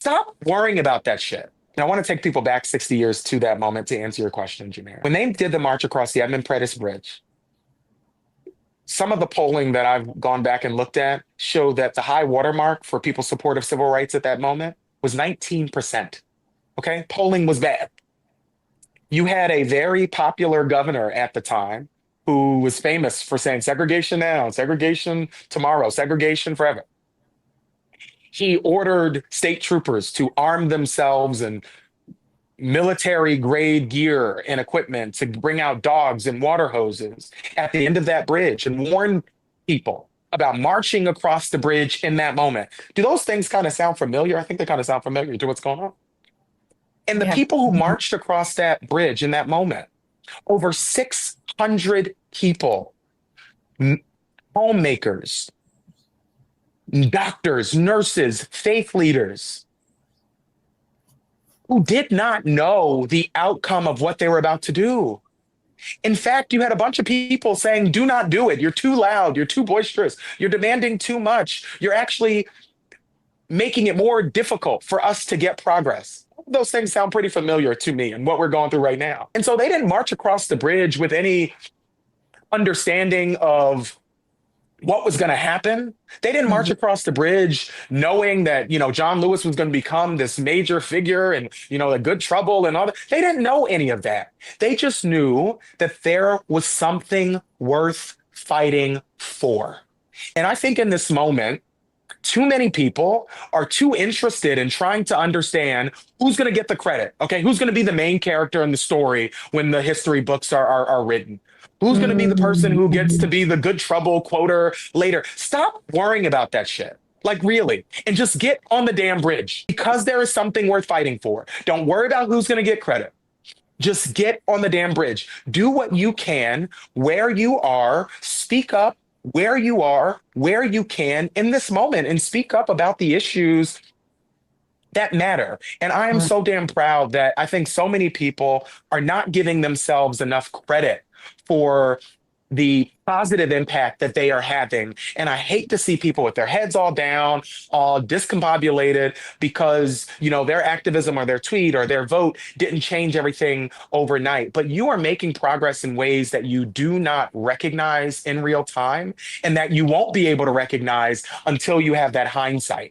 Stop worrying about that shit. And I want to take people back 60 years to that moment to answer your question, Jameer. When they did the march across the Edmund Pettus Bridge, some of the polling that I've gone back and looked at show that the high watermark for people's support of civil rights at that moment was 19%. Okay. Polling was bad. You had a very popular governor at the time who was famous for saying segregation now, segregation tomorrow, segregation forever. He ordered state troopers to arm themselves and military grade gear and equipment to bring out dogs and water hoses at the end of that bridge and warn people about marching across the bridge in that moment. Do those things kind of sound familiar? I think they kind of sound familiar to what's going on. And the Yeah. people who marched across that bridge in that moment, over 600 people, homemakers, doctors, nurses, faith leaders, who did not know the outcome of what they were about to do. In fact, you had a bunch of people saying, do not do it. You're too loud. You're too boisterous. You're demanding too much. You're actually making it more difficult for us to get progress. Those things sound pretty familiar to me and what we're going through right now. And so they didn't march across the bridge with any understanding of what was going to happen. They didn't march Mhm. across the bridge knowing that, John Lewis was going to become this major figure and, the good trouble and all that. They didn't know any of that. They just knew that there was something worth fighting for. And I think in this moment, too many people are too interested in trying to understand who's going to get the credit. Okay. Who's going to be the main character in the story when the history books are written? Who's going to be the person who gets to Mhm. be the good trouble quoter later? Stop worrying about that shit. Like, really. And just get on the damn bridge because there is something worth fighting for. Don't worry about who's going to get credit. Just get on the damn bridge. Do what you can where you are. Speak up where you are, where you can in this moment, and speak up about the issues that matter. And I am so damn proud that I think so many people are not giving themselves enough credit for the positive impact that they are having. And I hate to see people with their heads all down, all discombobulated because, their activism or their tweet or their vote didn't change everything overnight. But you are making progress in ways that you do not recognize in real time and that you won't be able to recognize until you have that hindsight.